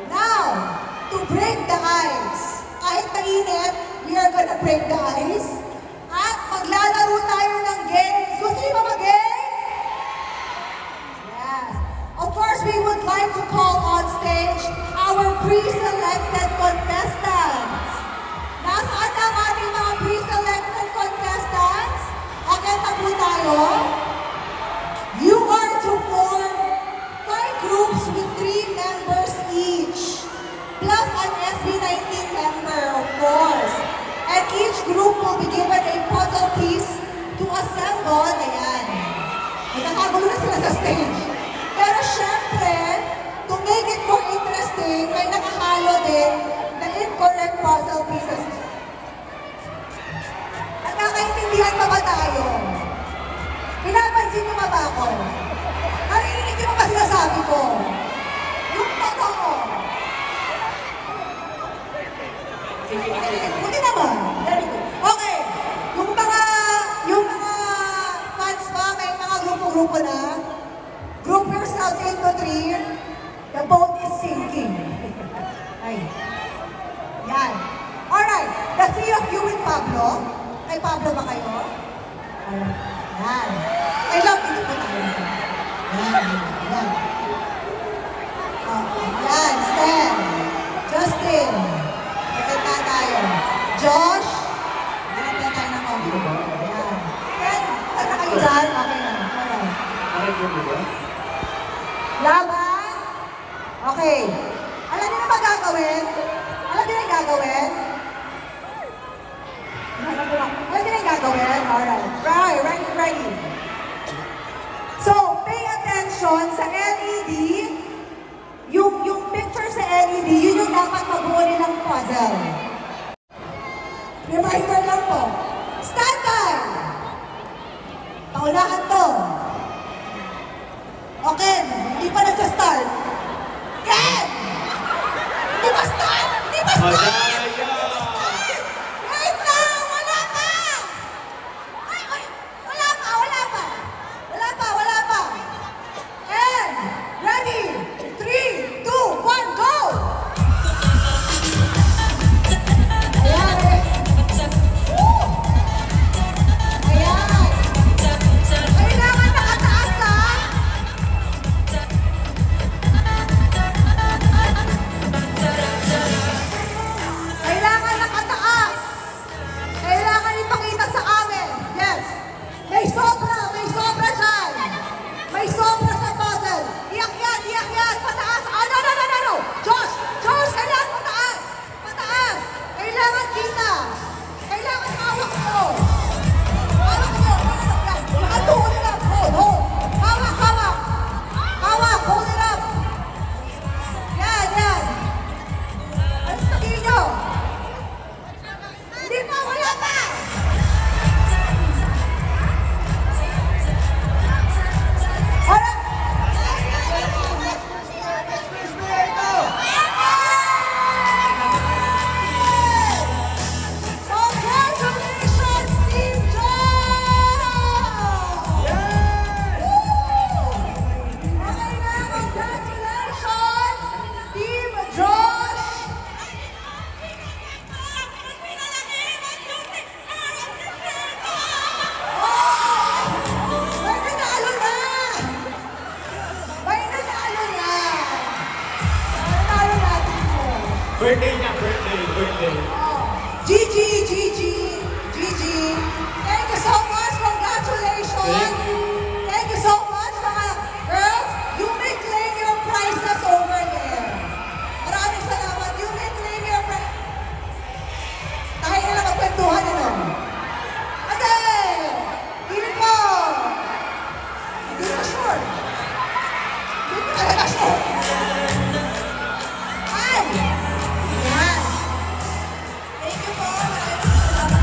Now, to break the ice. Kahit mainit, we are gonna break the ice. At maglalaro tayo ng games. Gusto niyo ba mag-game? Yes. Of course, we would like to call on stage our pre-selected contestants. Nasaan ang ating mga pre-selected contestants? Okay, tapo tayo. You are to form 5 groups with 3 members each, plus an SB19 member, of course. And each group will be given a puzzle piece to assemble. Ayan. Nagkakagulo na sila sa stage. Pero syempre, to make it more interesting, may nakahalo din na incorrect puzzle pieces. Nagkakaintindihan pa ba tayo? Pinapansin niyo ba ako? Narinig niyo ba sinasabi ko? Yung totoo. Buti naman. Very good. Okay. Yung mga fans ba, may mga grupo-grupo na. Group yourselves into 3. The boat is sinking. Ay. Yan. Alright. The 3 of you with Pablo. Kay Pablo ba kayo? Yan. I love dito po tayo. Yan. Yan. Yan. Stan. Justin. Maganda tayo. Josh. Maganda tayo ng audio. Yan. Ken, saan kayo dyan? Okay na. Alright. Laban. Okay. Alam niyo na ba gagawin? Alam niyo na yung gagawin? Alam niyo na yung gagawin? Alright. Right. Ready. So, pay attention sa LED. Yung picture sa LED, yun yung dapat mabuo nilang puzzle. Reminder lang po. Stand by! Paunahan to. Okay, hindi pa nagsa-start. Ken! Hindi pa start! Hindi pa start! Wait lang! Wala pa! Ay! Wala pa! And, ready? 3, 2, 1, go! Ayan! Woo! Ayan! Kailangan nakataas ha! Kailangan nakataas! Kailangan ipakita sa amin! Yes! May sobra dyan! May sobra sa puzzle! Iyak yan! Pataas! No! Josh! Kailangan pataas! Pataas! Kailangan kita! Kailangan hawak mo! Hawak mo! Hold it up! Hold! Hawak! Hold it up! Yan! Ano sabihin nyo? Hindi pa! Wala pa! Congratulations, Team Josh! Okay na, congratulations, Team Josh! May nanalo na! Nanalo natin mo. Birthday niya, birthday. Gigi. Thank you so much. Congratulations. Thank you so much, mga girls. You may claim your prizes over there. Maraming salamat. You may claim your prize. Tayo na lang magkwentuhan, ano? Kasi, hindi ko sure. Hindi ko talaga sure. Ay! Yan. Thank you po. Maraming salamat.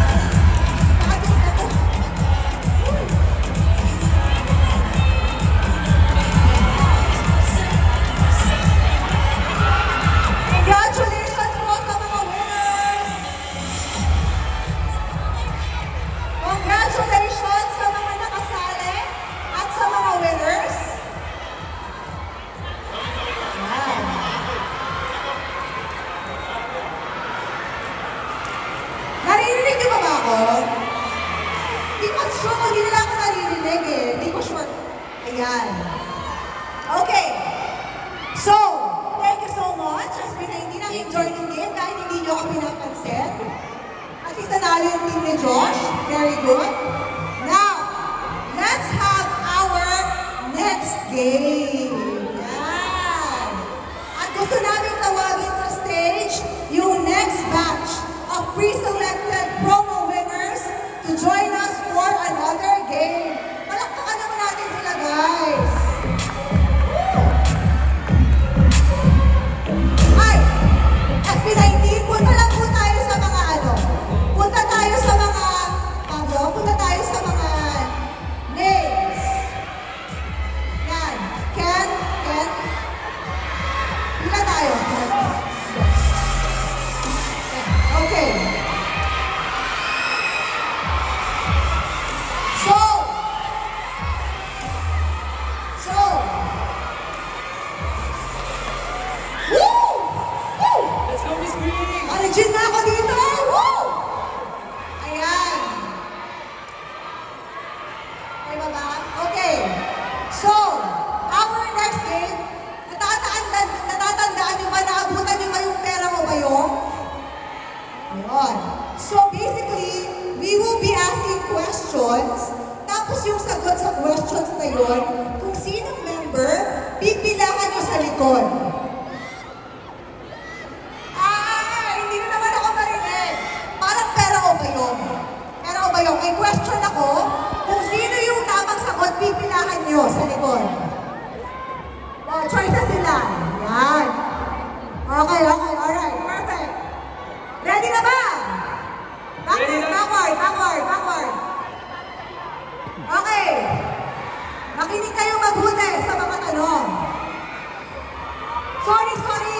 Sorry, sorry.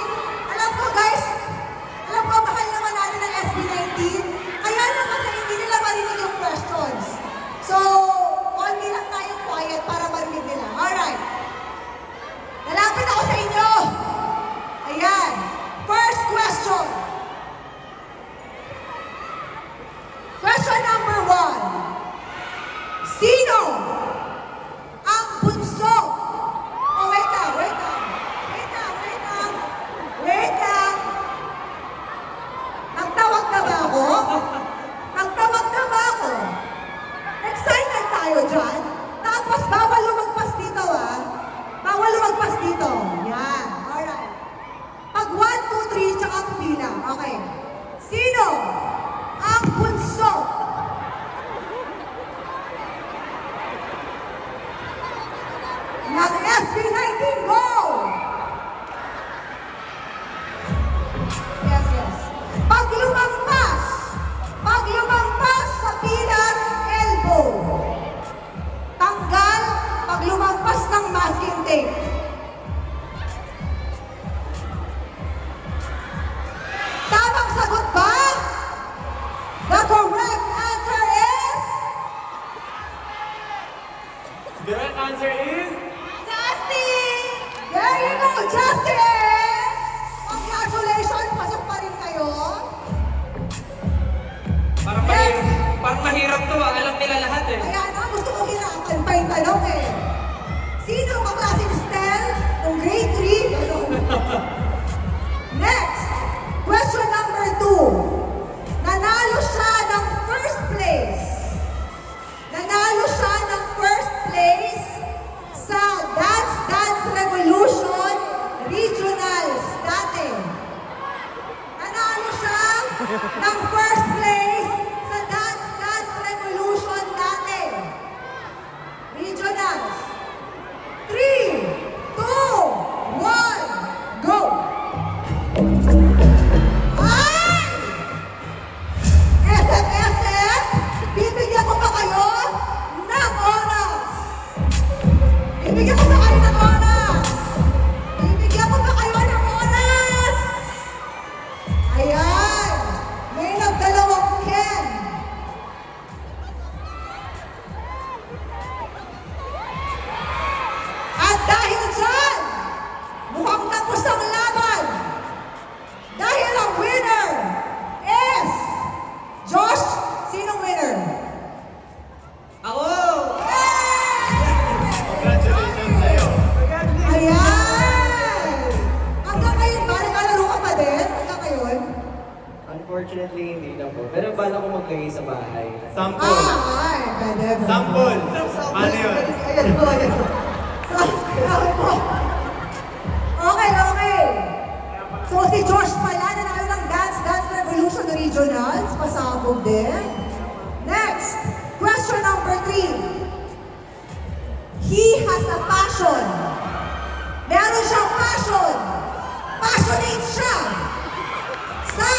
Alam ko guys, alam ko mahal naman natin ang SB19. Kaya lang kasi hindi nila marinig yung questions. So, konti lang tayo quiet para marinig nila. Alright. Lalapit ako sa inyo. Ayan. First question. Question number 1. Sino ang bunso? Oh, wait lang, wait lang. Wait lang, wait lang. Wait lang. Nagtawag na ba ako? Nagtawag na ba ako? Excited tayo dyan. Tapos bawal lumagpas dito, ah. Bawal lumagpas dito. Yan. Alright. Pag 1, 2, 3, tsaka pila. Okay. Sino ang bunso? Ng SB19, go! Yes, yes. Pag lumampas sa pilang elbow. Tanggal pag lumampas ng masking tape. Tamang sagot ba? The correct answer is... The right answer is... Justin! There you go, Justin! Congratulations! Pasok pa rin kayo. Parang mahirap to ah. Alam nila lahat eh. Kaya na, gusto ko hirapan pa yung tanong eh. Sino ang kaklase ni Stel ng grade 3? Ganun. Next, question number 2. Nanalo siya ng first place. Nanalo siya ng first place sa Dance Dance Revolution Regionals dati. Nanalo siya ng first place sa Dance Dance Revolution dati. Regionals. 3, 2, 1, go! Ay! SM, bibigyan ko ba kayo ng oras? Bibigyan ko ba kayo ng oras? Bibigyan ko ba kayo ng oras? Ayan! May nagdalawang Ken. At dahil dyan, mukhang tapos ang laban. Dahil ang winner is... Josh, sinong winner? Ako! Congratulations sa'yo. Ayan! Hanggang ngayon ba? Naglalaro ka pa din? Hanggang ngayon? Unfortunately, hindi na po. Pero bala ko maglagay sa bahay. Sample. Ay, pwede. Sample. Ano yun? Ayan po, ayan po. Ayan po. Okay, okay. So si Josh pala, nanalo ng Dance Dance Revolution Regionals. Pasabog din. Next, question number 3. He has a passion. Meron siyang passion. Passionate siya sa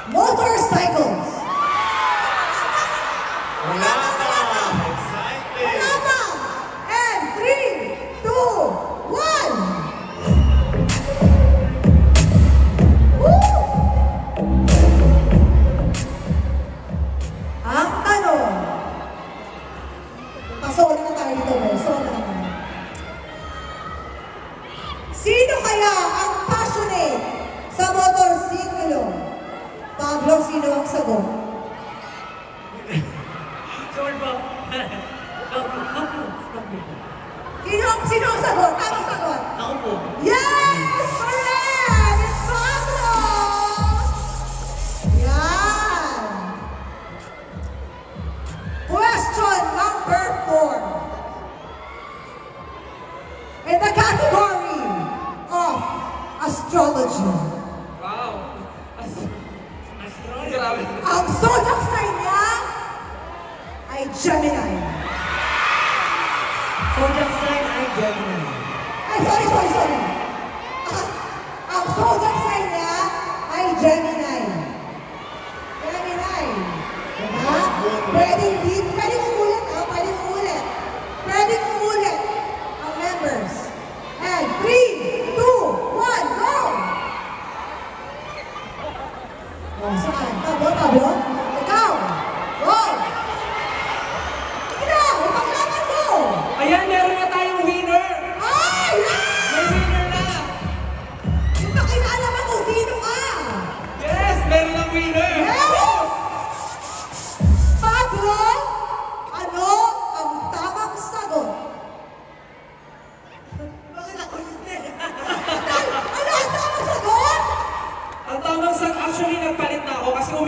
motorcycles. Wala pa. Excited. Wala pa. And 3, 2, 1. Woo! Ang tanong. Pasok na tayo dito, guys. Sino kaya ang passionate sa motorsiklo? Pablo, sino ang sagot? Sure ba? Sino ang sagot? Tamang sagot. Ako po. Yes! Correct! It's Pablo! Yan! Question number 4. In the category of astrology, Wow. Grabe. ang zodiac sign niya ay Gemini. Zodiac sign ay Gemini. Ay, sorry. Ang zodiac sign niya ay Gemini. Gemini. Diba? Pwedeng umulit, ha? Pwedeng umulit. Pwedeng umulit ang members. And 3, 2,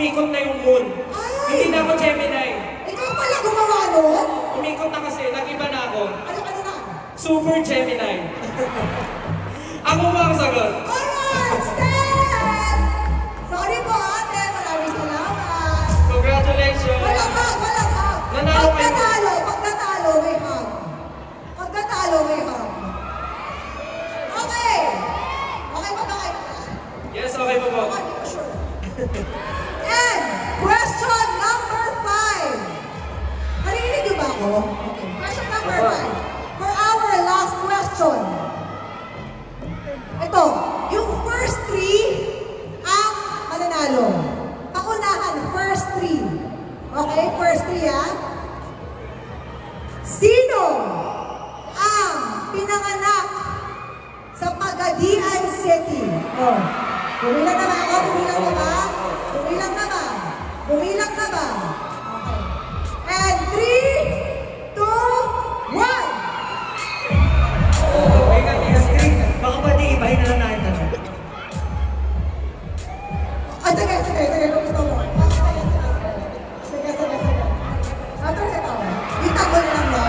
umikot na yung moon. Ay! Hindi na ako Gemini. Ikaw pala gumawa nun? Umikot na kasi, nag-iba na ako. Ano na? Super Gemini. Ako ba ang sagot? Alright, Stan! Sorry po ate, maraming salamat. Congratulations! Malamang. Nanalo kayo. Pagkatalo, may hug. Pagkatalo, may hug. Okay. Okay ba kayo? Yes, okay po po. Hindi ko sure. And question number 5. Narinig niyo ba ako? Okay. Question number 5. For our last question. Ito, yung first 3 ang mananalo. Paunahan, first 3. Okay, first 3 ha. Sino ang pinanganak sa Pagadian City? Oh, bumilang na ba ako? Bumilang na ba? Bumilang na ba? Bumilang na ba? Okay. And 3, 2, 1! Okay ka, yes. Baka pwede ibahin na lang natin. Ah, sige. Kung gusto mo. Sige. After ito, itago na lang mo.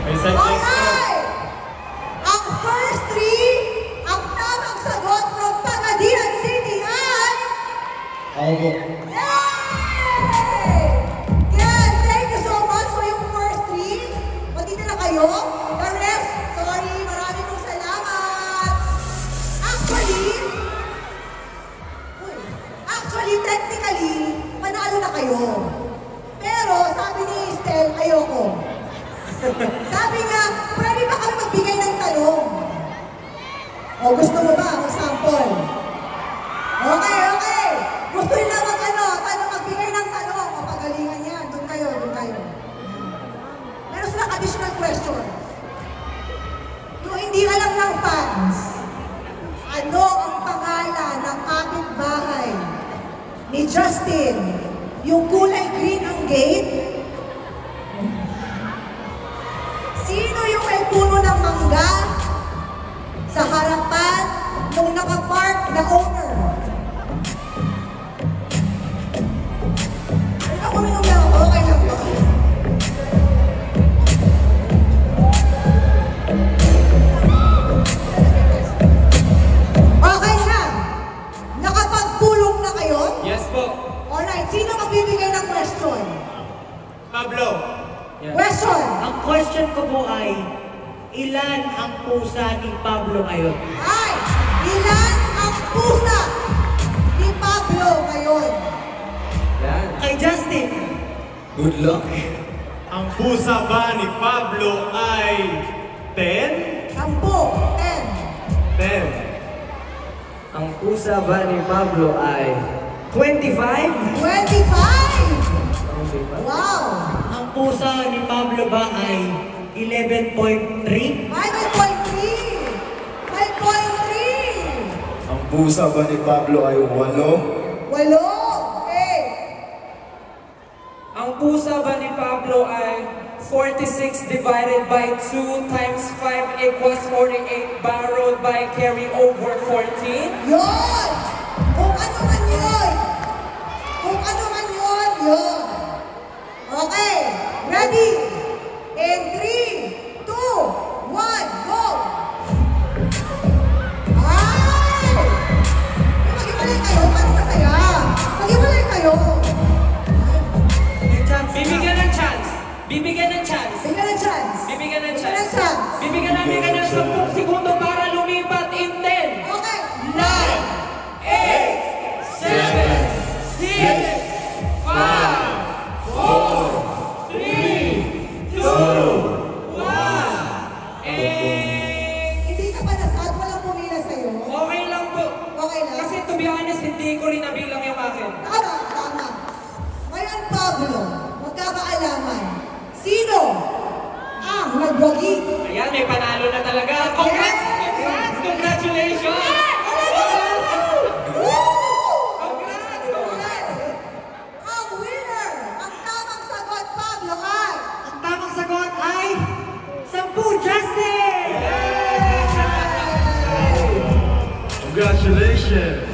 May subjects ka. Alright! Ang first 3, ang tamang sagot from Pagadian City ay... Ako po. Yay! Yan, thank you so much for yung first 3. Matindi na kayo. The rest, sorry, maraming pong salamat. Actually, technically, panalo na kayo. Pero sabi ni Estel, ayoko. Sabi niya, pwede ba kami magbigay ng tanong? O gusto mo ba mag-sample? Okay. Gusto nila magbigay ng tanong. O pagalingan yan. Doon kayo. Meron silang additional question. Yung hindi alam ng fans, ano ang pangalan ng kapitbahay ni Justin? Yung kulay green ang gate? Sino yung may puno ng mangga sa harapan nung nakapark na owner? Ako minum lang ako, okay lang po. Okay na. Nakapagpulong na kayo? Yes po. Alright, sino magbibigay ng question? Pablo. Question! Ang question ko po ay, ilan ang pusa ni Pablo ngayon? Ay, ilan ang pusa ni Pablo ngayon? Yan. Kay Justin. Good luck. Ang pusa ba ni Pablo ay 10? 10, 10. 10. Ang pusa ba ni Pablo ay 25? 25! Wow! Ang pusa ni Pablo ba ay 11.3? 5.3! 5.3! Ang pusa ba ni Pablo ay 8? 8! Okay! Ang pusa ba ni Pablo ay 46 divided by 2 times 5 equals 48 borrowed by carry over 14? Yun! Kung ano man yun! Yun! Okay! Ready? In 3, 2, 1, go! Ay! Maghiwalay kayo? Paano masaya? Maghiwalay kayo? Bibigyan ng chance. Bibigyan ng chance. Bigyan ng chance. Bibigyan ng Bigyan ng chance. chance. Bibigyan namin ka ng 10 segundo para lumipat in 10, Okay. 9, 8, 7, 6, 5, 4, 3, 2, 1, Hindi ka pa nasad, walang pumila sa'yo. Okay lang po. Okay lang. Kasi to be honest, hindi ko rin nabilang yung akin. Tama. Ngayon, Pablo, magkakaalaman. Sino ang nagwagi? Ayan, may panalo na talaga. Congrats! Congrats! Congratulations! Ang winner, ang tamang sagot, Pablo, ay... Ang tamang sagot ay 10 Justin! Congratulations.